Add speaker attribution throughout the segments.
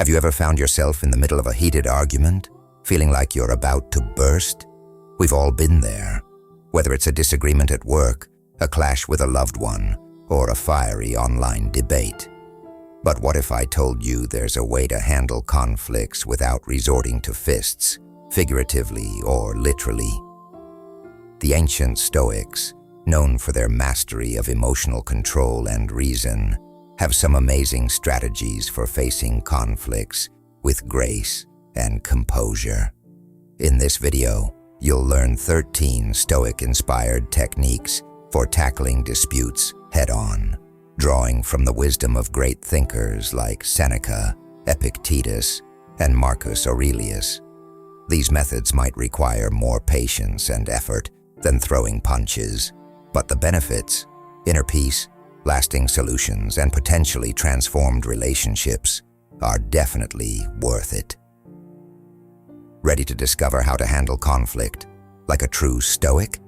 Speaker 1: Have you ever found yourself in the middle of a heated argument, feeling like you're about to burst? We've all been there. Whether it's a disagreement at work, a clash with a loved one, or a fiery online debate. But what if I told you there's a way to handle conflicts without resorting to fists, figuratively or literally? The ancient Stoics, known for their mastery of emotional control and reason, have some amazing strategies for facing conflicts with grace and composure. In this video, you'll learn 13 Stoic-inspired techniques for tackling disputes head-on, drawing from the wisdom of great thinkers like Seneca, Epictetus, and Marcus Aurelius. These methods might require more patience and effort than throwing punches, but the benefits, inner peace, lasting solutions, and potentially transformed relationships are definitely worth it. Ready to discover how to handle conflict like a true Stoic?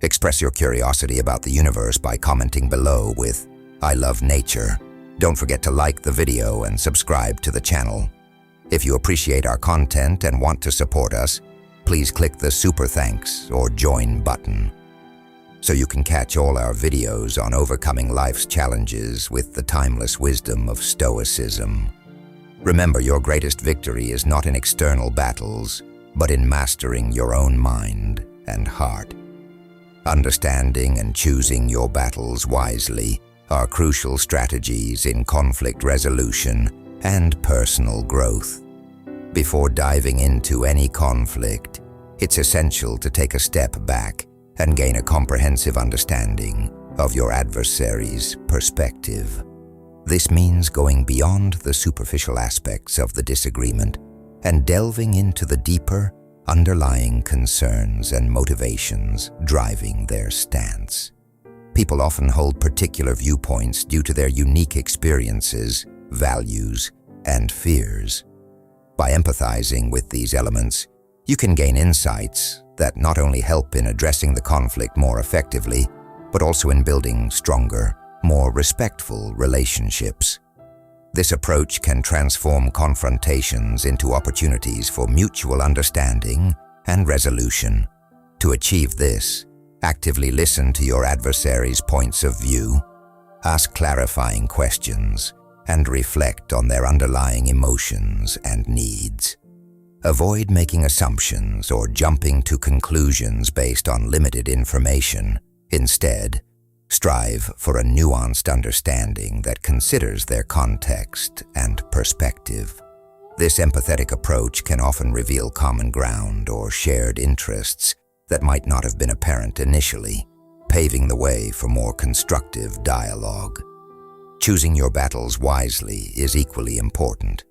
Speaker 1: Express your curiosity about the universe by commenting below with "I love nature." Don't forget to like the video and subscribe to the channel. If you appreciate our content and want to support us, please click the super thanks or join button, so you can catch all our videos on overcoming life's challenges with the timeless wisdom of Stoicism. Remember, your greatest victory is not in external battles, but in mastering your own mind and heart. Understanding and choosing your battles wisely are crucial strategies in conflict resolution and personal growth. Before diving into any conflict, it's essential to take a step back and gain a comprehensive understanding of your adversary's perspective. This means going beyond the superficial aspects of the disagreement and delving into the deeper, underlying concerns and motivations driving their stance. People often hold particular viewpoints due to their unique experiences, values, and fears. By empathizing with these elements, you can gain insights that not only help in addressing the conflict more effectively, but also in building stronger, more respectful relationships. This approach can transform confrontations into opportunities for mutual understanding and resolution. To achieve this, actively listen to your adversary's points of view, ask clarifying questions, and reflect on their underlying emotions and needs. Avoid making assumptions or jumping to conclusions based on limited information. Instead, strive for a nuanced understanding that considers their context and perspective. This empathetic approach can often reveal common ground or shared interests that might not have been apparent initially, paving the way for more constructive dialogue. Choosing your battles wisely is equally important.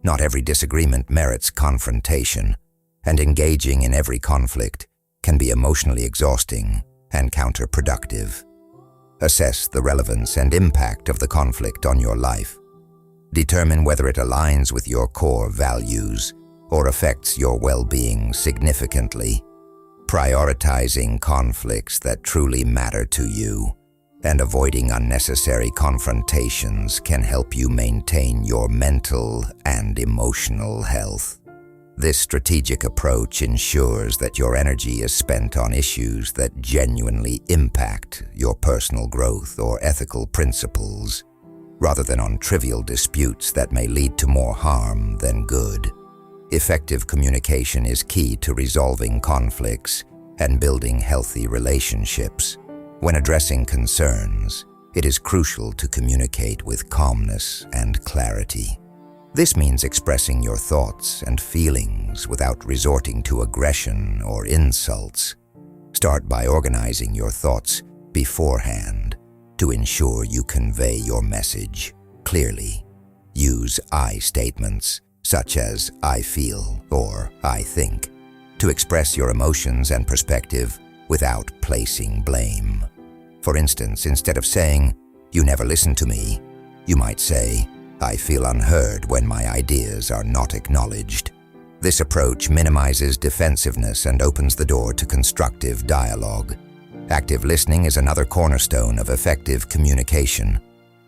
Speaker 1: Not every disagreement merits confrontation, and engaging in every conflict can be emotionally exhausting and counterproductive. Assess the relevance and impact of the conflict on your life. Determine whether it aligns with your core values or affects your well-being significantly. Prioritizing conflicts that truly matter to you and avoiding unnecessary confrontations can help you maintain your mental and emotional health. This strategic approach ensures that your energy is spent on issues that genuinely impact your personal growth or ethical principles, rather than on trivial disputes that may lead to more harm than good. Effective communication is key to resolving conflicts and building healthy relationships. When addressing concerns, it is crucial to communicate with calmness and clarity. This means expressing your thoughts and feelings without resorting to aggression or insults. Start by organizing your thoughts beforehand to ensure you convey your message clearly. Use I statements such as "I feel" or "I think" to express your emotions and perspective without placing blame. For instance, instead of saying, "You never listen to me," you might say, "I feel unheard when my ideas are not acknowledged." This approach minimizes defensiveness and opens the door to constructive dialogue. Active listening is another cornerstone of effective communication.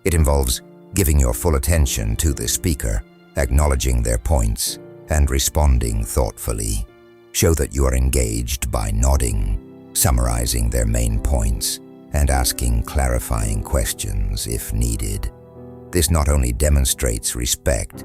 Speaker 1: It involves giving your full attention to the speaker, acknowledging their points, and responding thoughtfully. Show that you are engaged by nodding, summarizing their main points, and asking clarifying questions if needed. This not only demonstrates respect,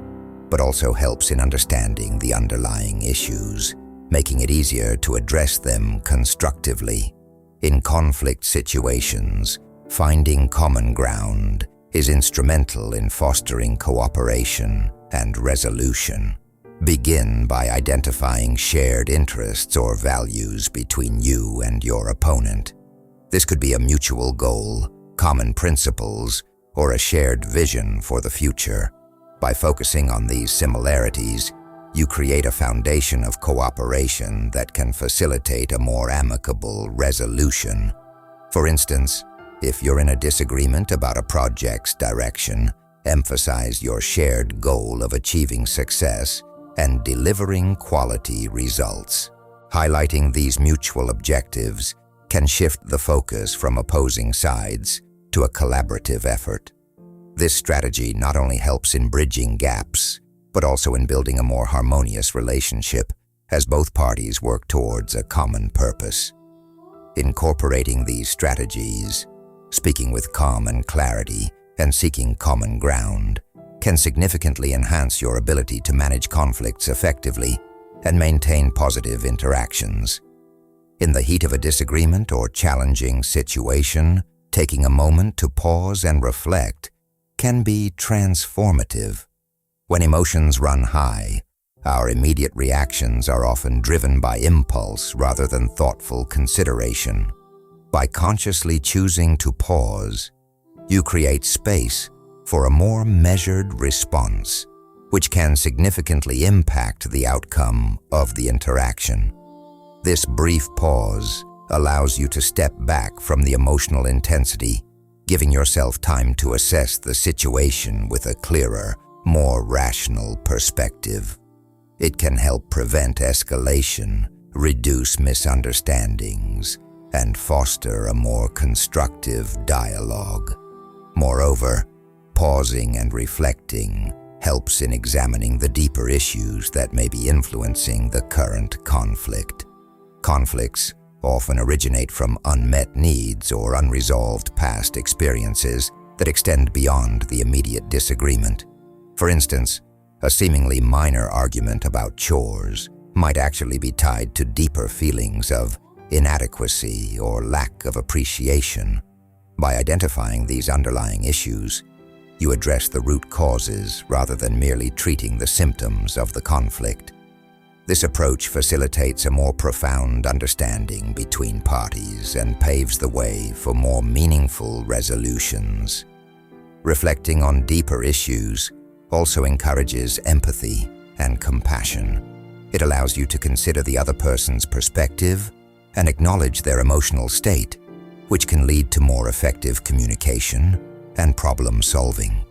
Speaker 1: but also helps in understanding the underlying issues, making it easier to address them constructively. In conflict situations, finding common ground is instrumental in fostering cooperation and resolution. Begin by identifying shared interests or values between you and your opponent. This could be a mutual goal, common principles, or a shared vision for the future. By focusing on these similarities, you create a foundation of cooperation that can facilitate a more amicable resolution. For instance, if you're in a disagreement about a project's direction, emphasize your shared goal of achieving success and delivering quality results. Highlighting these mutual objectives can shift the focus from opposing sides to a collaborative effort. This strategy not only helps in bridging gaps, but also in building a more harmonious relationship as both parties work towards a common purpose. Incorporating these strategies, speaking with calm and clarity, and seeking common ground can significantly enhance your ability to manage conflicts effectively and maintain positive interactions. In the heat of a disagreement or challenging situation, taking a moment to pause and reflect can be transformative. When emotions run high, our immediate reactions are often driven by impulse rather than thoughtful consideration. By consciously choosing to pause, you create space for a more measured response, which can significantly impact the outcome of the interaction. This brief pause allows you to step back from the emotional intensity, giving yourself time to assess the situation with a clearer, more rational perspective. It can help prevent escalation, reduce misunderstandings, and foster a more constructive dialogue. Moreover, pausing and reflecting helps in examining the deeper issues that may be influencing the current conflict. Conflicts often originate from unmet needs or unresolved past experiences that extend beyond the immediate disagreement. For instance, a seemingly minor argument about chores might actually be tied to deeper feelings of inadequacy or lack of appreciation. By identifying these underlying issues, you address the root causes rather than merely treating the symptoms of the conflict. This approach facilitates a more profound understanding between parties and paves the way for more meaningful resolutions. Reflecting on deeper issues also encourages empathy and compassion. It allows you to consider the other person's perspective and acknowledge their emotional state, which can lead to more effective communication and problem solving.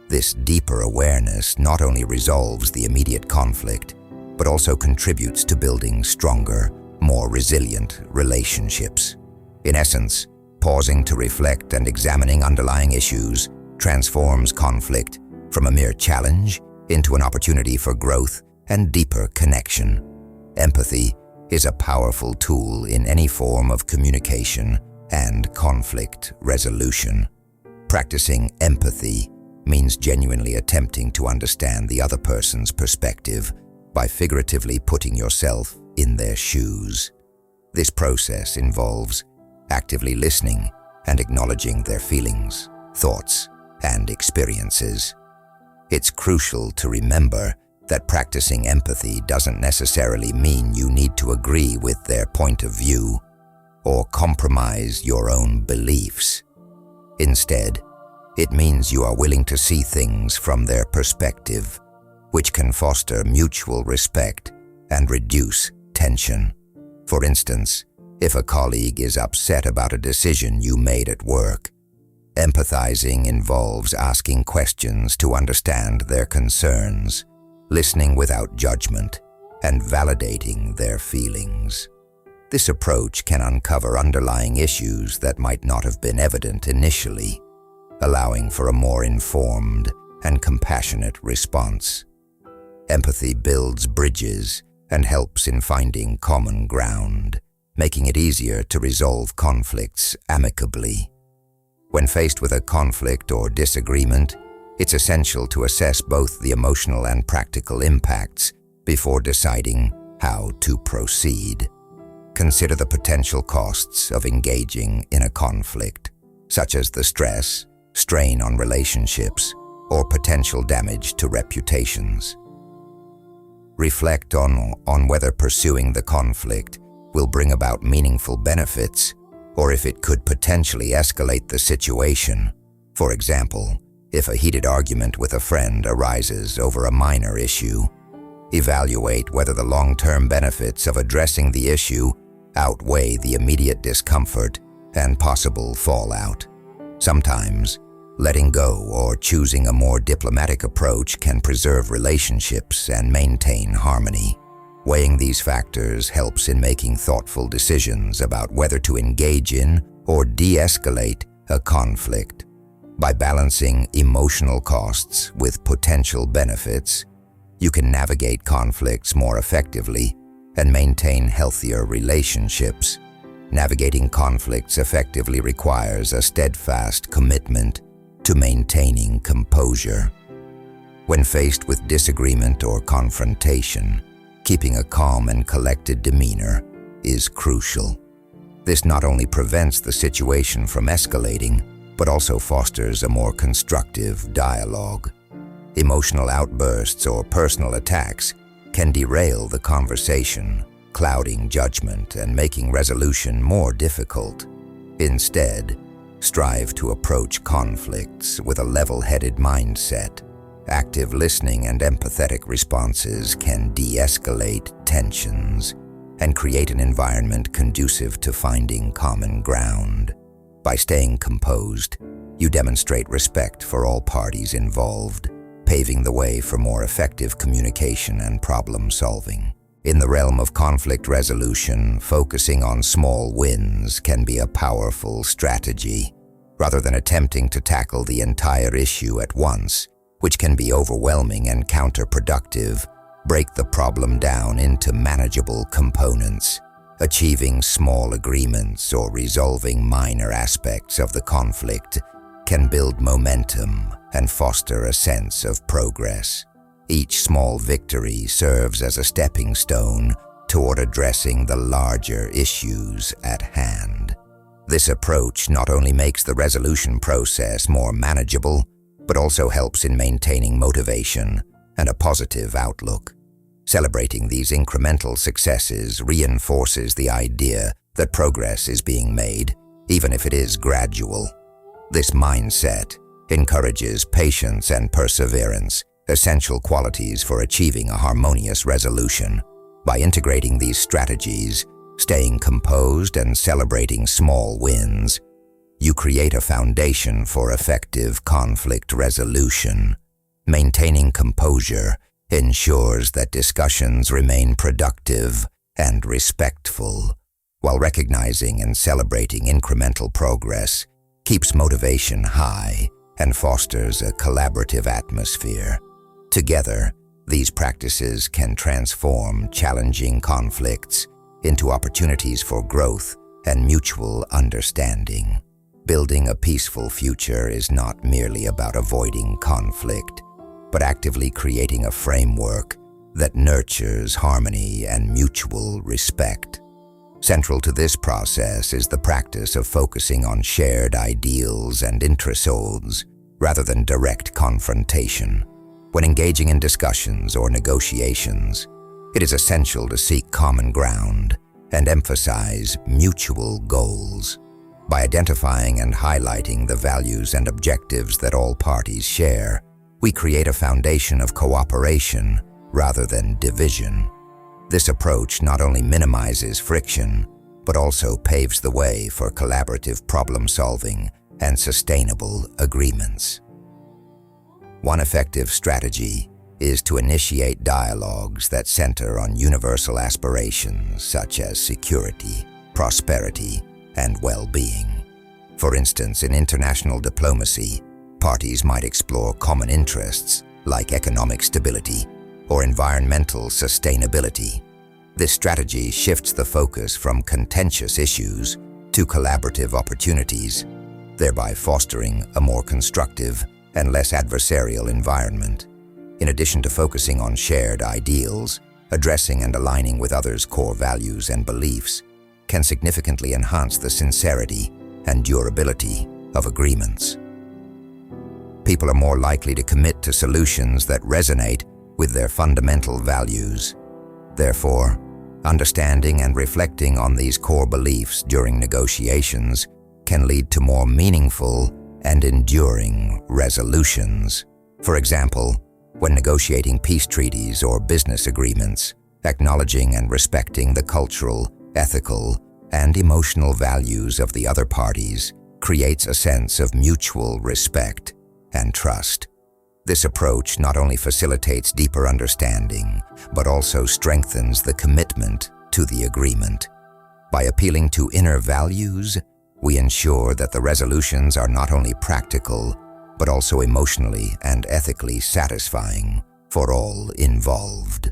Speaker 1: This deeper awareness not only resolves the immediate conflict, but also contributes to building stronger, more resilient relationships. In essence, pausing to reflect and examining underlying issues transforms conflict from a mere challenge into an opportunity for growth and deeper connection. Empathy is a powerful tool in any form of communication and conflict resolution. Practicing empathy means genuinely attempting to understand the other person's perspective by figuratively putting yourself in their shoes. This process involves actively listening and acknowledging their feelings, thoughts, and experiences. It's crucial to remember that practicing empathy doesn't necessarily mean you need to agree with their point of view or compromise your own beliefs. Instead, it means you are willing to see things from their perspective, which can foster mutual respect and reduce tension. For instance, if a colleague is upset about a decision you made at work, empathizing involves asking questions to understand their concerns, listening without judgment, and validating their feelings. This approach can uncover underlying issues that might not have been evident initially. allowing for a more informed and compassionate response. Empathy builds bridges and helps in finding common ground, making it easier to resolve conflicts amicably. When faced with a conflict or disagreement, it's essential to assess both the emotional and practical impacts before deciding how to proceed. Consider the potential costs of engaging in a conflict, such as the stress, strain on relationships, or potential damage to reputations. Reflect on whether pursuing the conflict will bring about meaningful benefits, or if it could potentially escalate the situation. For example, if a heated argument with a friend arises over a minor issue, evaluate whether the long-term benefits of addressing the issue outweigh the immediate discomfort and possible fallout. Sometimes, letting go or choosing a more diplomatic approach can preserve relationships and maintain harmony. Weighing these factors helps in making thoughtful decisions about whether to engage in or de-escalate a conflict. By balancing emotional costs with potential benefits, you can navigate conflicts more effectively and maintain healthier relationships. Navigating conflicts effectively requires a steadfast commitment to maintaining composure. When faced with disagreement or confrontation, keeping a calm and collected demeanor is crucial. This not only prevents the situation from escalating, but also fosters a more constructive dialogue. Emotional outbursts or personal attacks can derail the conversation, clouding judgment and making resolution more difficult. Instead, strive to approach conflicts with a level-headed mindset. Active listening and empathetic responses can de-escalate tensions and create an environment conducive to finding common ground. By staying composed, you demonstrate respect for all parties involved, paving the way for more effective communication and problem-solving. In the realm of conflict resolution, focusing on small wins can be a powerful strategy. Rather than attempting to tackle the entire issue at once, which can be overwhelming and counterproductive, break the problem down into manageable components. Achieving small agreements or resolving minor aspects of the conflict can build momentum and foster a sense of progress. Each small victory serves as a stepping stone toward addressing the larger issues at hand. This approach not only makes the resolution process more manageable, but also helps in maintaining motivation and a positive outlook. Celebrating these incremental successes reinforces the idea that progress is being made, even if it is gradual. This mindset encourages patience and perseverance, essential qualities for achieving a harmonious resolution. By integrating these strategies, staying composed and celebrating small wins, you create a foundation for effective conflict resolution. Maintaining composure ensures that discussions remain productive and respectful, while recognizing and celebrating incremental progress keeps motivation high and fosters a collaborative atmosphere. Together, these practices can transform challenging conflicts into opportunities for growth and mutual understanding. Building a peaceful future is not merely about avoiding conflict, but actively creating a framework that nurtures harmony and mutual respect. Central to this process is the practice of focusing on shared ideals and interests rather than direct confrontation. When engaging in discussions or negotiations, it is essential to seek common ground and emphasize mutual goals. By identifying and highlighting the values and objectives that all parties share, we create a foundation of cooperation rather than division. This approach not only minimizes friction, but also paves the way for collaborative problem-solving and sustainable agreements. One effective strategy is to initiate dialogues that center on universal aspirations such as security, prosperity, and well-being. For instance, in international diplomacy, Parties might explore common interests like economic stability or environmental sustainability. This strategy shifts the focus from contentious issues to collaborative opportunities, thereby fostering a more constructive and less adversarial environment. In addition to focusing on shared ideals, addressing and aligning with others' core values and beliefs can significantly enhance the sincerity and durability of agreements. People are more likely to commit to solutions that resonate with their fundamental values. Therefore, understanding and reflecting on these core beliefs during negotiations can lead to more meaningful and enduring resolutions. For example, when negotiating peace treaties or business agreements, acknowledging and respecting the cultural, ethical, and emotional values of the other parties creates a sense of mutual respect and trust. This approach not only facilitates deeper understanding, but also strengthens the commitment to the agreement. By appealing to inner values, we ensure that the resolutions are not only practical, but also emotionally and ethically satisfying for all involved.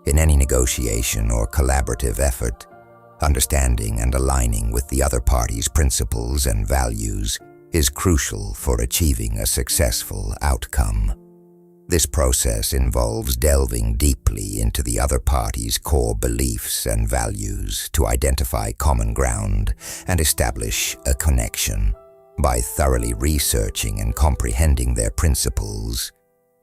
Speaker 1: In any negotiation or collaborative effort, understanding and aligning with the other party's principles and values is crucial for achieving a successful outcome. This process involves delving deeply into the other party's core beliefs and values to identify common ground and establish a connection. By thoroughly researching and comprehending their principles,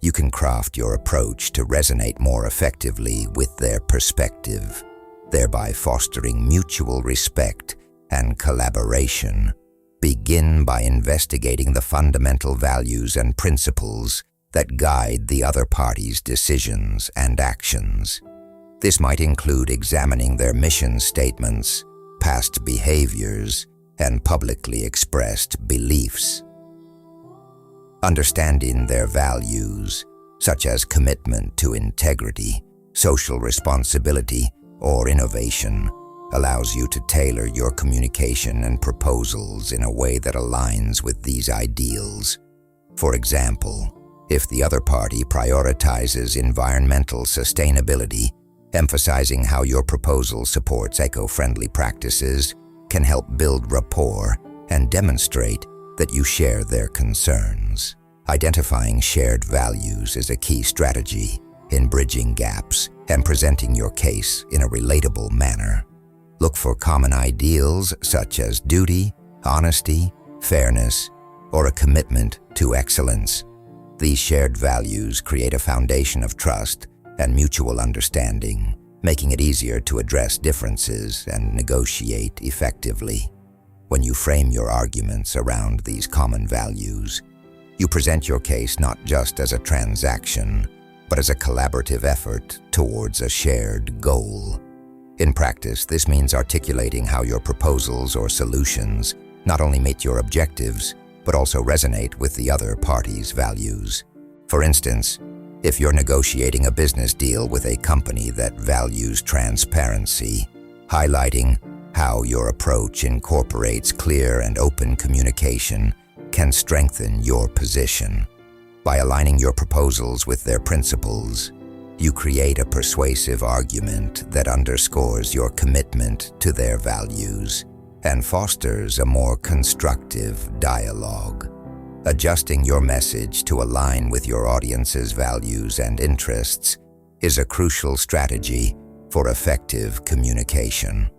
Speaker 1: you can craft your approach to resonate more effectively with their perspective, thereby fostering mutual respect and collaboration. Begin by investigating the fundamental values and principles that guide the other party's decisions and actions. This might include examining their mission statements, past behaviors, and publicly expressed beliefs. Understanding their values, such as commitment to integrity, social responsibility, or innovation, allows you to tailor your communication and proposals in a way that aligns with these ideals. For example, if the other party prioritizes environmental sustainability, emphasizing how your proposal supports eco-friendly practices can help build rapport and demonstrate that you share their concerns. Identifying shared values is a key strategy in bridging gaps and presenting your case in a relatable manner. Look for common ideals such as duty, honesty, fairness, or a commitment to excellence. These shared values create a foundation of trust and mutual understanding, making it easier to address differences and negotiate effectively. When you frame your arguments around these common values, you present your case not just as a transaction, but as a collaborative effort towards a shared goal. In practice, this means articulating how your proposals or solutions not only meet your objectives, but also resonate with the other party's values. For instance, if you're negotiating a business deal with a company that values transparency, highlighting how your approach incorporates clear and open communication can strengthen your position. By aligning your proposals with their principles, you create a persuasive argument that underscores your commitment to their values and fosters a more constructive dialogue. Adjusting your message to align with your audience's values and interests is a crucial strategy for effective communication.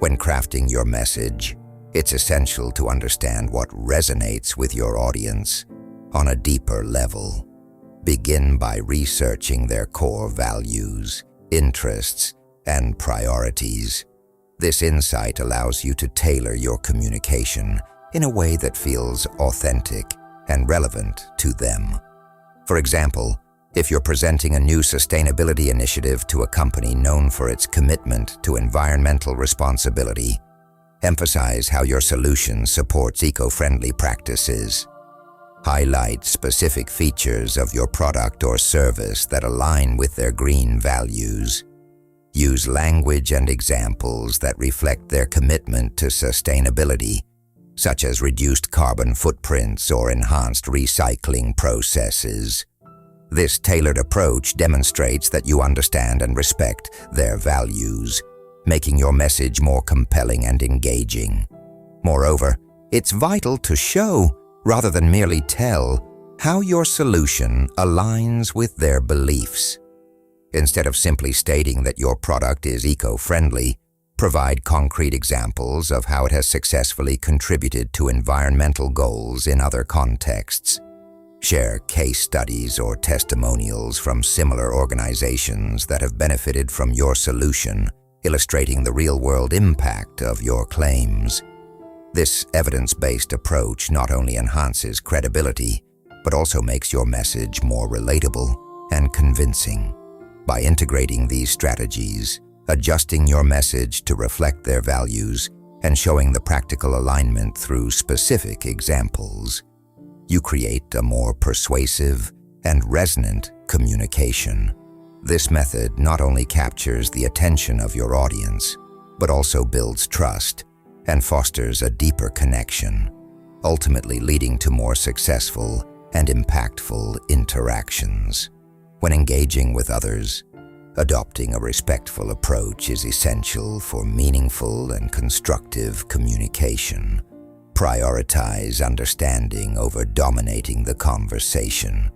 Speaker 1: When crafting your message, it's essential to understand what resonates with your audience on a deeper level. Begin by researching their core values, interests, and priorities. This insight allows you to tailor your communication in a way that feels authentic and relevant to them. For example, if you're presenting a new sustainability initiative to a company known for its commitment to environmental responsibility, emphasize how your solution supports eco-friendly practices. Highlight specific features of your product or service that align with their green values. Use language and examples that reflect their commitment to sustainability, such as reduced carbon footprints or enhanced recycling processes. This tailored approach demonstrates that you understand and respect their values, making your message more compelling and engaging. Moreover, it's vital to show, rather than merely tell, how your solution aligns with their beliefs. Instead of simply stating that your product is eco-friendly, provide concrete examples of how it has successfully contributed to environmental goals in other contexts. Share case studies or testimonials from similar organizations that have benefited from your solution, illustrating the real-world impact of your claims. This evidence-based approach not only enhances credibility, but also makes your message more relatable and convincing. By integrating these strategies, adjusting your message to reflect their values, and showing the practical alignment through specific examples, you create a more persuasive and resonant communication. This method not only captures the attention of your audience, but also builds trust and fosters a deeper connection, ultimately leading to more successful and impactful interactions. When engaging with others, adopting a respectful approach is essential for meaningful and constructive communication. Prioritize understanding over dominating the conversation.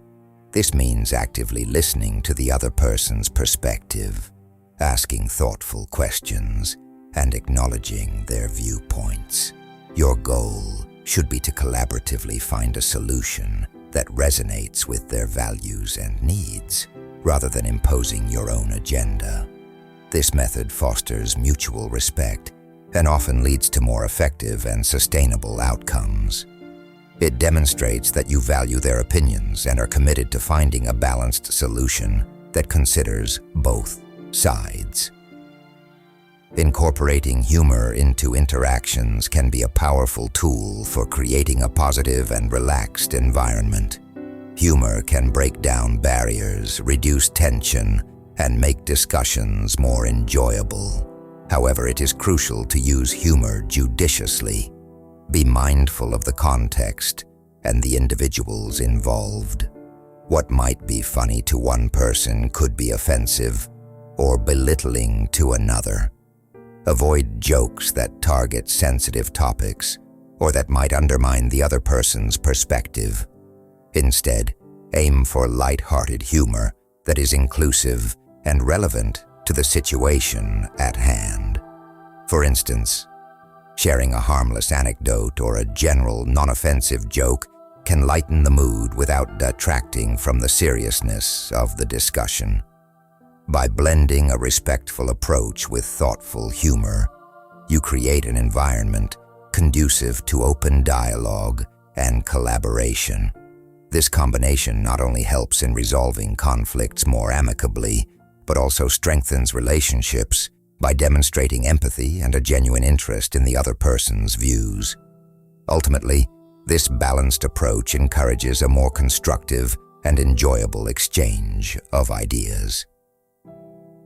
Speaker 1: This means actively listening to the other person's perspective, asking thoughtful questions, and acknowledging their viewpoints. Your goal should be to collaboratively find a solution that resonates with their values and needs, rather than imposing your own agenda. This method fosters mutual respect and often leads to more effective and sustainable outcomes. It demonstrates that you value their opinions and are committed to finding a balanced solution that considers both sides. Incorporating humor into interactions can be a powerful tool for creating a positive and relaxed environment. Humor can break down barriers, reduce tension, and make discussions more enjoyable. However, it is crucial to use humor judiciously. Be mindful of the context and the individuals involved. What might be funny to one person could be offensive or belittling to another. Avoid jokes that target sensitive topics or that might undermine the other person's perspective. Instead, aim for light-hearted humor that is inclusive and relevant to the situation at hand. For instance, sharing a harmless anecdote or a general non-offensive joke can lighten the mood without detracting from the seriousness of the discussion. By blending a respectful approach with thoughtful humor, you create an environment conducive to open dialogue and collaboration. This combination not only helps in resolving conflicts more amicably, but also strengthens relationships by demonstrating empathy and a genuine interest in the other person's views. Ultimately, this balanced approach encourages a more constructive and enjoyable exchange of ideas.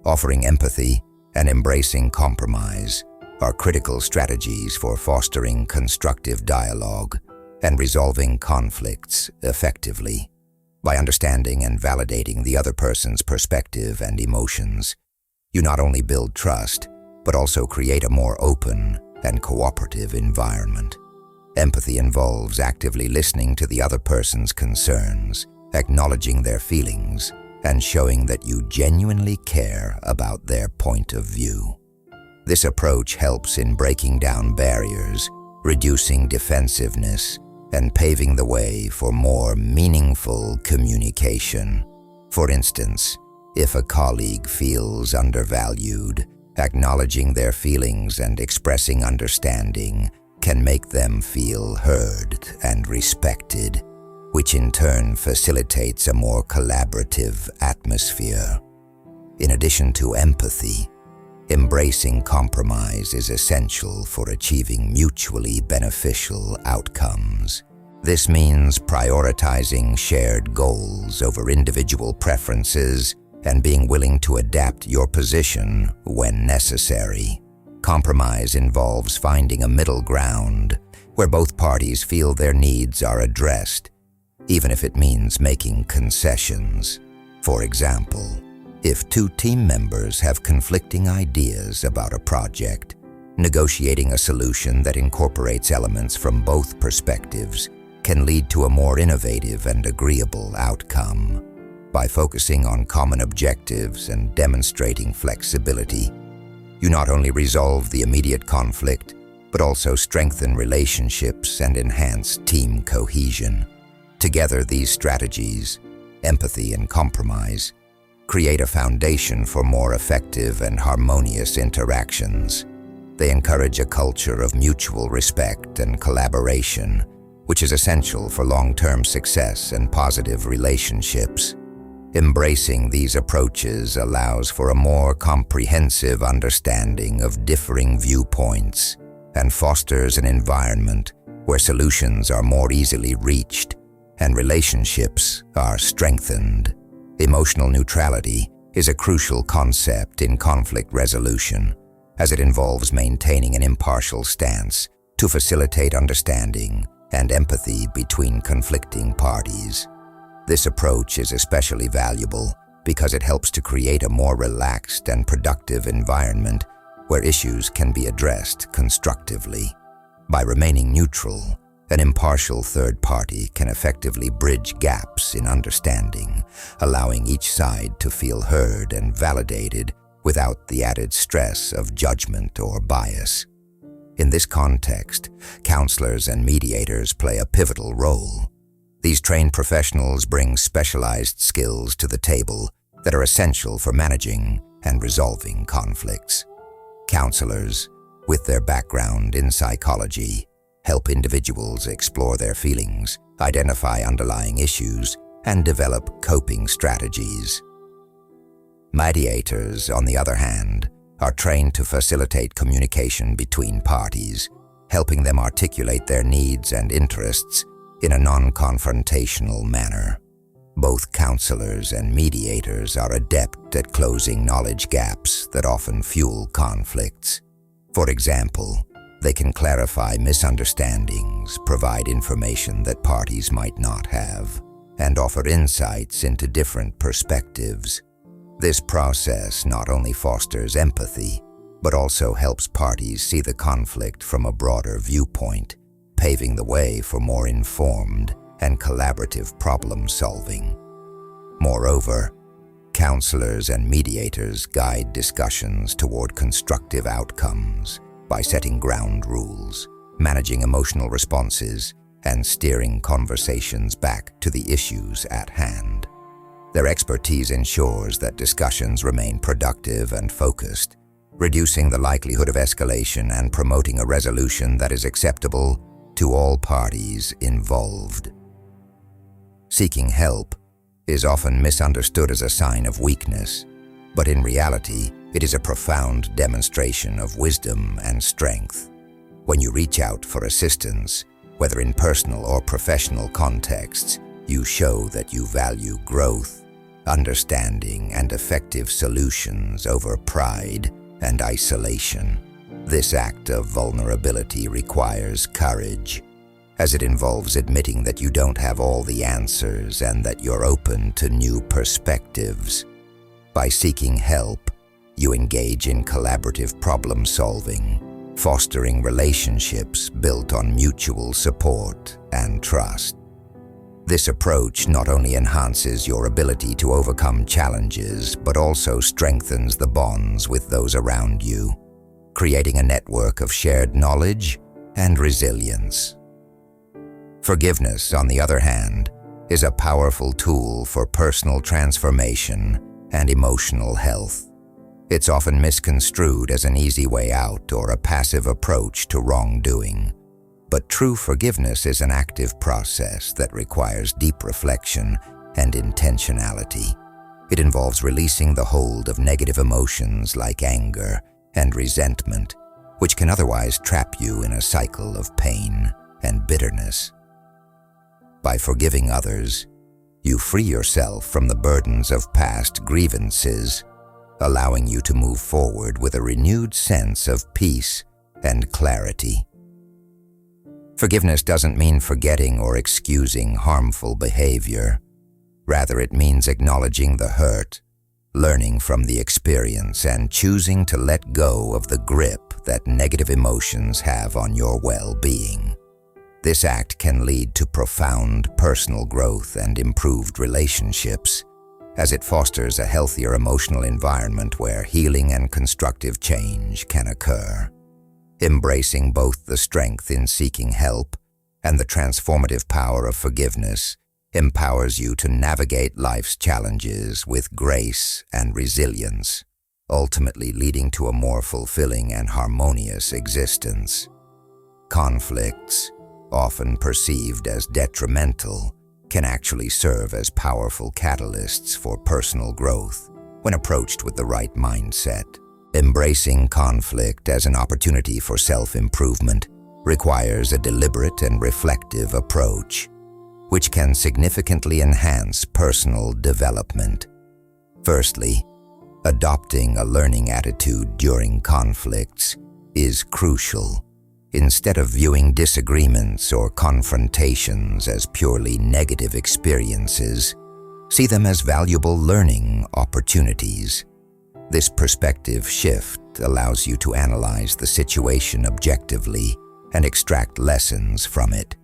Speaker 1: Offering empathy and embracing compromise are critical strategies for fostering constructive dialogue and resolving conflicts effectively. By understanding and validating the other person's perspective and emotions, you not only build trust, but also create a more open and cooperative environment. Empathy involves actively listening to the other person's concerns, acknowledging their feelings, and showing that you genuinely care about their point of view. This approach helps in breaking down barriers, reducing defensiveness, and paving the way for more meaningful communication. For instance, if a colleague feels undervalued, acknowledging their feelings and expressing understanding can make them feel heard and respected, which in turn facilitates a more collaborative atmosphere. In addition to empathy, embracing compromise is essential for achieving mutually beneficial outcomes. This means prioritizing shared goals over individual preferences and being willing to adapt your position when necessary. Compromise involves finding a middle ground, where both parties feel their needs are addressed, even if it means making concessions. For example, if two team members have conflicting ideas about a project, negotiating a solution that incorporates elements from both perspectives can lead to a more innovative and agreeable outcome. By focusing on common objectives and demonstrating flexibility, you not only resolve the immediate conflict, but also strengthen relationships and enhance team cohesion. Together, these strategies, empathy and compromise, create a foundation for more effective and harmonious interactions. They encourage a culture of mutual respect and collaboration, which is essential for long-term success and positive relationships. Embracing these approaches allows for a more comprehensive understanding of differing viewpoints and fosters an environment where solutions are more easily reached and relationships are strengthened. Emotional neutrality is a crucial concept in conflict resolution, as it involves maintaining an impartial stance to facilitate understanding and empathy between conflicting parties. This approach is especially valuable because it helps to create a more relaxed and productive environment where issues can be addressed constructively. By remaining neutral, an impartial third party can effectively bridge gaps in understanding, allowing each side to feel heard and validated without the added stress of judgment or bias. In this context, counselors and mediators play a pivotal role. These trained professionals bring specialized skills to the table that are essential for managing and resolving conflicts. Counselors, with their background in psychology, help individuals explore their feelings, identify underlying issues, and develop coping strategies. Mediators, on the other hand, are trained to facilitate communication between parties, helping them articulate their needs and interests in a non-confrontational manner. Both counselors and mediators are adept at closing knowledge gaps that often fuel conflicts. For example, they can clarify misunderstandings, provide information that parties might not have, and offer insights into different perspectives. This process not only fosters empathy, but also helps parties see the conflict from a broader viewpoint, paving the way for more informed and collaborative problem-solving. Moreover, counselors and mediators guide discussions toward constructive outcomes by setting ground rules, managing emotional responses, and steering conversations back to the issues at hand. Their expertise ensures that discussions remain productive and focused, reducing the likelihood of escalation and promoting a resolution that is acceptable to all parties involved. Seeking help is often misunderstood as a sign of weakness, but in reality, it is a profound demonstration of wisdom and strength. When you reach out for assistance, whether in personal or professional contexts, you show that you value growth, understanding, and effective solutions over pride and isolation. This act of vulnerability requires courage, as it involves admitting that you don't have all the answers and that you're open to new perspectives. By seeking help, you engage in collaborative problem-solving, fostering relationships built on mutual support and trust. This approach not only enhances your ability to overcome challenges, but also strengthens the bonds with those around you, creating a network of shared knowledge and resilience. Forgiveness, on the other hand, is a powerful tool for personal transformation and emotional health. It's often misconstrued as an easy way out or a passive approach to wrongdoing. But true forgiveness is an active process that requires deep reflection and intentionality. It involves releasing the hold of negative emotions like anger and resentment, which can otherwise trap you in a cycle of pain and bitterness. By forgiving others, you free yourself from the burdens of past grievances, allowing you to move forward with a renewed sense of peace and clarity. Forgiveness doesn't mean forgetting or excusing harmful behavior. Rather, it means acknowledging the hurt, learning from the experience, and choosing to let go of the grip that negative emotions have on your well-being. This act can lead to profound personal growth and improved relationships, as it fosters a healthier emotional environment where healing and constructive change can occur. Embracing both the strength in seeking help and the transformative power of forgiveness empowers you to navigate life's challenges with grace and resilience, ultimately leading to a more fulfilling and harmonious existence. Conflicts, often perceived as detrimental, can actually serve as powerful catalysts for personal growth when approached with the right mindset. Embracing conflict as an opportunity for self-improvement requires a deliberate and reflective approach, which can significantly enhance personal development. Firstly, adopting a learning attitude during conflicts is crucial. Instead of viewing disagreements or confrontations as purely negative experiences, see them as valuable learning opportunities. This perspective shift allows you to analyze the situation objectively and extract lessons from it.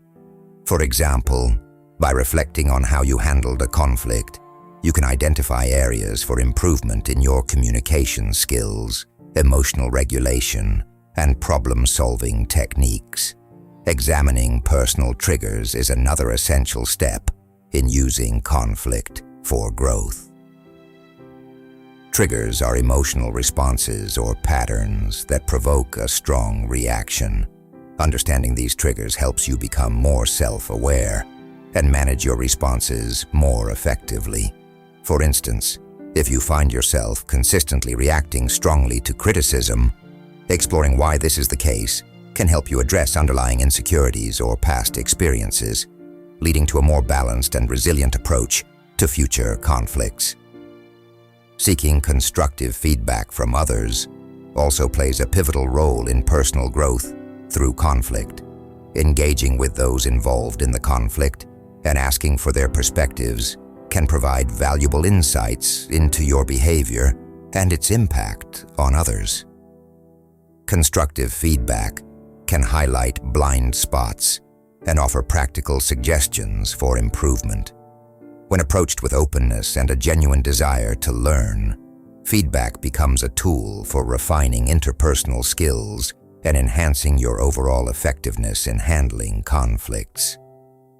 Speaker 1: For example, by reflecting on how you handled a conflict, you can identify areas for improvement in your communication skills, emotional regulation, and problem-solving techniques. Examining personal triggers is another essential step in using conflict for growth. Triggers are emotional responses or patterns that provoke a strong reaction. Understanding these triggers helps you become more self-aware and manage your responses more effectively. For instance, if you find yourself consistently reacting strongly to criticism, exploring why this is the case can help you address underlying insecurities or past experiences, leading to a more balanced and resilient approach to future conflicts. Seeking constructive feedback from others also plays a pivotal role in personal growth through conflict. Engaging with those involved in the conflict and asking for their perspectives can provide valuable insights into your behavior and its impact on others. Constructive feedback can highlight blind spots and offer practical suggestions for improvement. When approached with openness and a genuine desire to learn, feedback becomes a tool for refining interpersonal skills and enhancing your overall effectiveness in handling conflicts.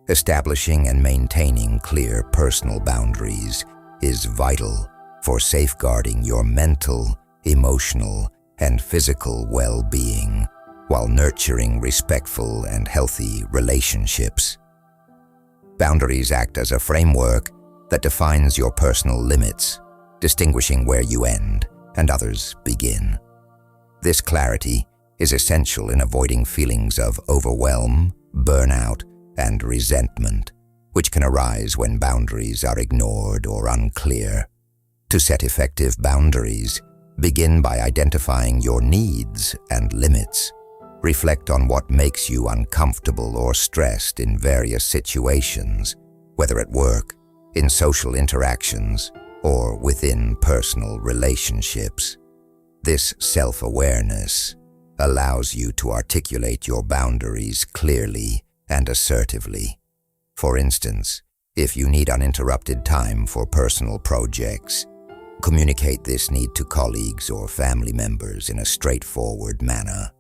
Speaker 1: Establishing and maintaining clear personal boundaries is vital for safeguarding your mental, emotional, and physical well-being while nurturing respectful and healthy relationships. Boundaries act as a framework that defines your personal limits, distinguishing where you end and others begin. This clarity is essential in avoiding feelings of overwhelm, burnout, and resentment, which can arise when boundaries are ignored or unclear. To set effective boundaries, begin by identifying your needs and limits. Reflect on what makes you uncomfortable or stressed in various situations, whether at work, in social interactions, or within personal relationships. This self-awareness allows you to articulate your boundaries clearly and assertively. For instance, if you need uninterrupted time for personal projects, communicate this need to colleagues or family members in a straightforward manner.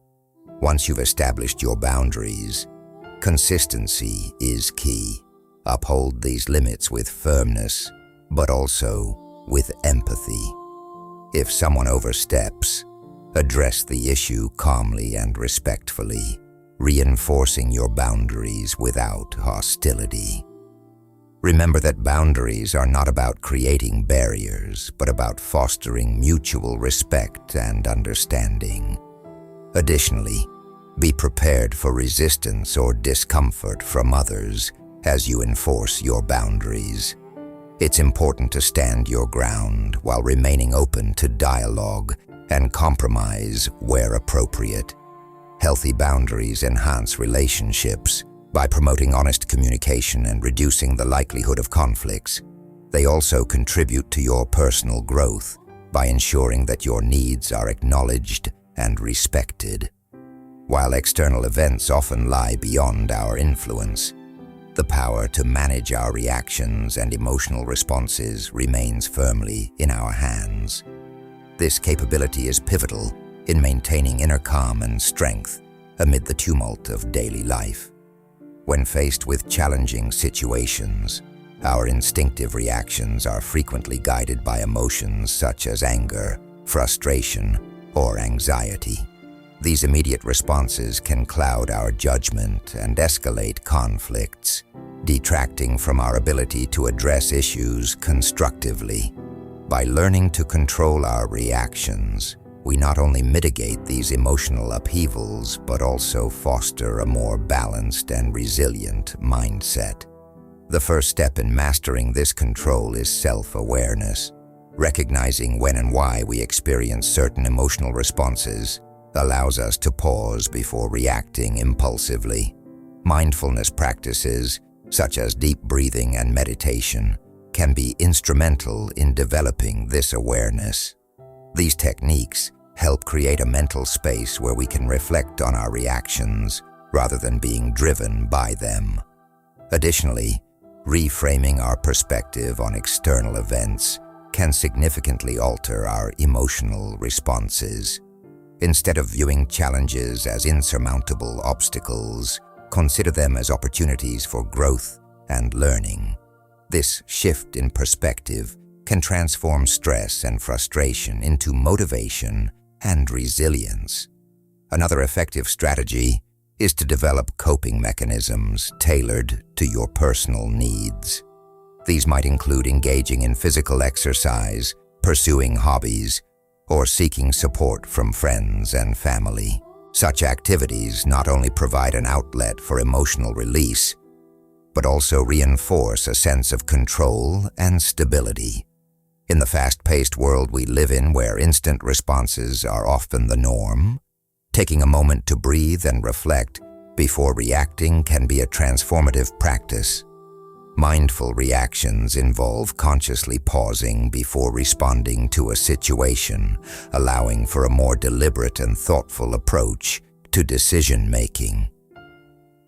Speaker 1: Once you've established your boundaries, consistency is key. Uphold these limits with firmness, but also with empathy. If someone oversteps, address the issue calmly and respectfully, reinforcing your boundaries without hostility. Remember that boundaries are not about creating barriers, but about fostering mutual respect and understanding. Additionally, be prepared for resistance or discomfort from others as you enforce your boundaries. It's important to stand your ground while remaining open to dialogue and compromise where appropriate. Healthy boundaries enhance relationships by promoting honest communication and reducing the likelihood of conflicts. They also contribute to your personal growth by ensuring that your needs are acknowledged and respected. While external events often lie beyond our influence, the power to manage our reactions and emotional responses remains firmly in our hands. This capability is pivotal in maintaining inner calm and strength amid the tumult of daily life. When faced with challenging situations, our instinctive reactions are frequently guided by emotions such as anger, frustration, or anxiety. These immediate responses can cloud our judgment and escalate conflicts, detracting from our ability to address issues constructively. By learning to control our reactions, we not only mitigate these emotional upheavals, but also foster a more balanced and resilient mindset. The first step in mastering this control is self-awareness. Recognizing when and why we experience certain emotional responses allows us to pause before reacting impulsively. Mindfulness practices, such as deep breathing and meditation, can be instrumental in developing this awareness. These techniques help create a mental space where we can reflect on our reactions rather than being driven by them. Additionally, reframing our perspective on external events can significantly alter our emotional responses. Instead of viewing challenges as insurmountable obstacles, consider them as opportunities for growth and learning. This shift in perspective can transform stress and frustration into motivation and resilience. Another effective strategy is to develop coping mechanisms tailored to your personal needs. These might include engaging in physical exercise, pursuing hobbies, or seeking support from friends and family. Such activities not only provide an outlet for emotional release, but also reinforce a sense of control and stability. In the fast-paced world we live in, where instant responses are often the norm, taking a moment to breathe and reflect before reacting can be a transformative practice. Mindful reactions involve consciously pausing before responding to a situation, allowing for a more deliberate and thoughtful approach to decision-making.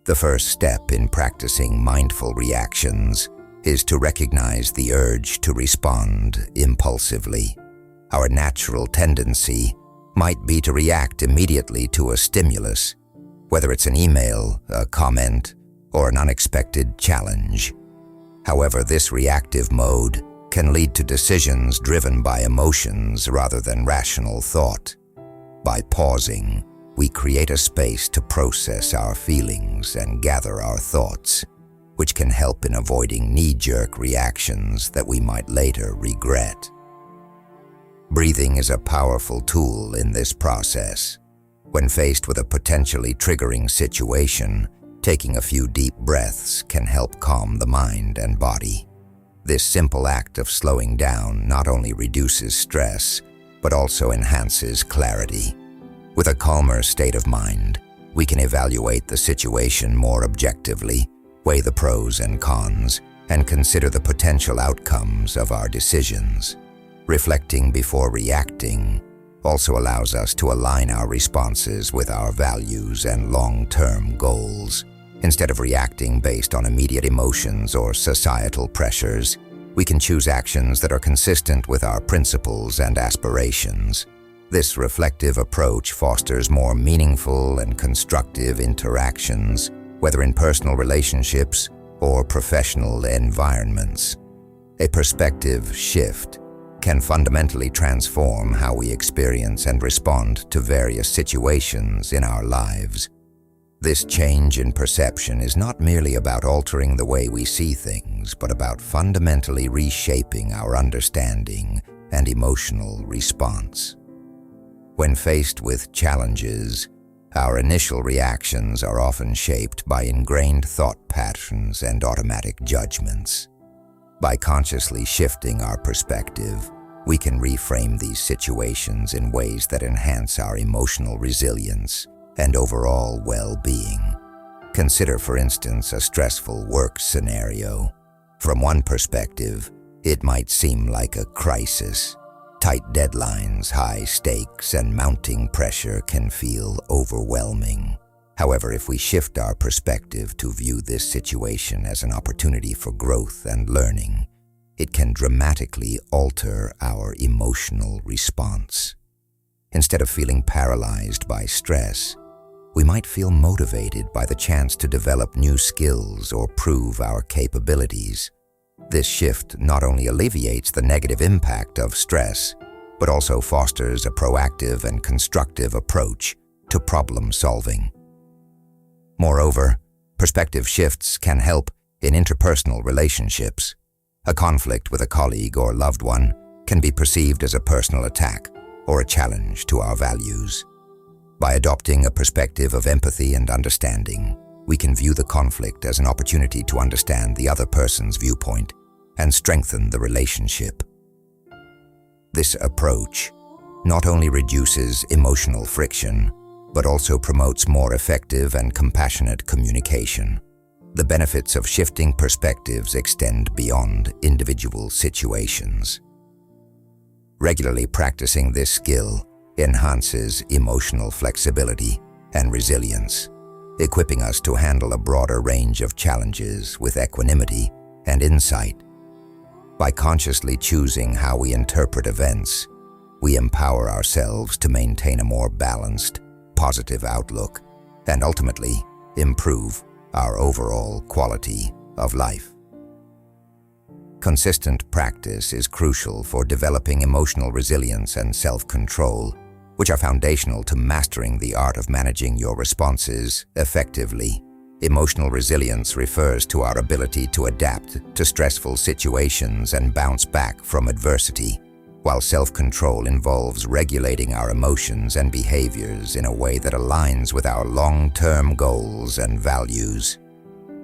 Speaker 1: The first step in practicing mindful reactions is to recognize the urge to respond impulsively. Our natural tendency might be to react immediately to a stimulus, whether it's an email, a comment, or an unexpected challenge. However, this reactive mode can lead to decisions driven by emotions rather than rational thought. By pausing, we create a space to process our feelings and gather our thoughts, which can help in avoiding knee-jerk reactions that we might later regret. Breathing is a powerful tool in this process. When faced with a potentially triggering situation, taking a few deep breaths can help calm the mind and body. This simple act of slowing down not only reduces stress, but also enhances clarity. With a calmer state of mind, we can evaluate the situation more objectively, weigh the pros and cons, and consider the potential outcomes of our decisions. Reflecting before reacting also allows us to align our responses with our values and long-term goals. Instead of reacting based on immediate emotions or societal pressures, we can choose actions that are consistent with our principles and aspirations. This reflective approach fosters more meaningful and constructive interactions, whether in personal relationships or professional environments. A perspective shift can fundamentally transform how we experience and respond to various situations in our lives. This change in perception is not merely about altering the way we see things, but about fundamentally reshaping our understanding and emotional response. When faced with challenges, our initial reactions are often shaped by ingrained thought patterns and automatic judgments. By consciously shifting our perspective, we can reframe these situations in ways that enhance our emotional resilience and overall well-being. Consider, for instance, a stressful work scenario. From one perspective, it might seem like a crisis. Tight deadlines, high stakes, and mounting pressure can feel overwhelming. However, if we shift our perspective to view this situation as an opportunity for growth and learning, it can dramatically alter our emotional response. Instead of feeling paralyzed by stress, we might feel motivated by the chance to develop new skills or prove our capabilities. This shift not only alleviates the negative impact of stress, but also fosters a proactive and constructive approach to problem solving. Moreover, perspective shifts can help in interpersonal relationships. A conflict with a colleague or loved one can be perceived as a personal attack or a challenge to our values. By adopting a perspective of empathy and understanding, we can view the conflict as an opportunity to understand the other person's viewpoint and strengthen the relationship. This approach not only reduces emotional friction, but also promotes more effective and compassionate communication. The benefits of shifting perspectives extend beyond individual situations. Regularly practicing this skill enhances emotional flexibility and resilience, equipping us to handle a broader range of challenges with equanimity and insight. By consciously choosing how we interpret events, we empower ourselves to maintain a more balanced, positive outlook and ultimately improve our overall quality of life. Consistent practice is crucial for developing emotional resilience and self-control, which are foundational to mastering the art of managing your responses effectively. Emotional resilience refers to our ability to adapt to stressful situations and bounce back from adversity, while self-control involves regulating our emotions and behaviors in a way that aligns with our long-term goals and values.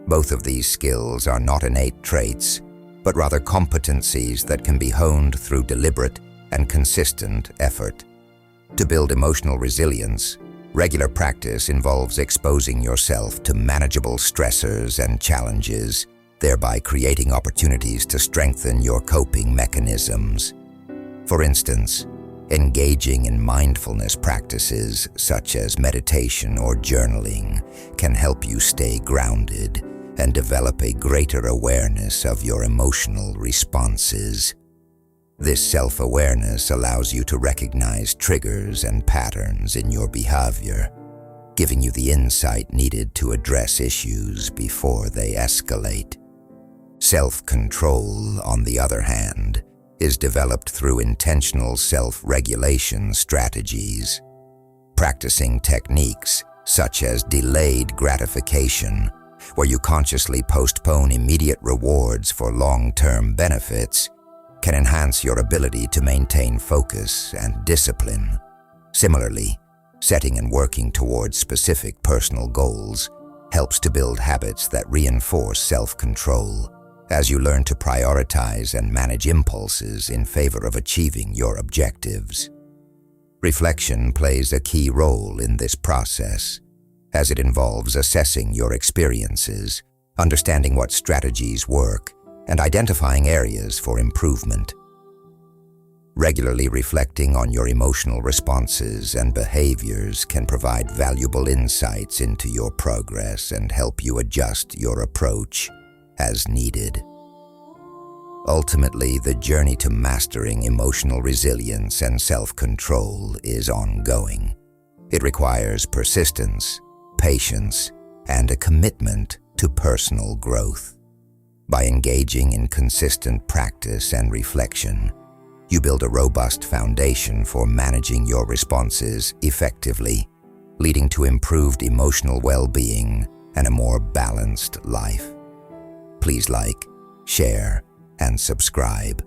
Speaker 1: Both of these skills are not innate traits, but rather competencies that can be honed through deliberate and consistent effort. To build emotional resilience, regular practice involves exposing yourself to manageable stressors and challenges, thereby creating opportunities to strengthen your coping mechanisms. For instance, engaging in mindfulness practices such as meditation or journaling can help you stay grounded and develop a greater awareness of your emotional responses. This self-awareness allows you to recognize triggers and patterns in your behavior, giving you the insight needed to address issues before they escalate. Self-control, on the other hand, is developed through intentional self-regulation strategies. Practicing techniques such as delayed gratification, where you consciously postpone immediate rewards for long-term benefits, can enhance your ability to maintain focus and discipline. Similarly, setting and working towards specific personal goals helps to build habits that reinforce self-control, as you learn to prioritize and manage impulses in favor of achieving your objectives. Reflection plays a key role in this process, as it involves assessing your experiences, understanding what strategies work, and identifying areas for improvement. Regularly reflecting on your emotional responses and behaviors can provide valuable insights into your progress and help you adjust your approach as needed. Ultimately, the journey to mastering emotional resilience and self-control is ongoing. It requires persistence, patience, and a commitment to personal growth. By engaging in consistent practice and reflection, you build a robust foundation for managing your responses effectively, leading to improved emotional well-being and a more balanced life. Please like, share, and subscribe.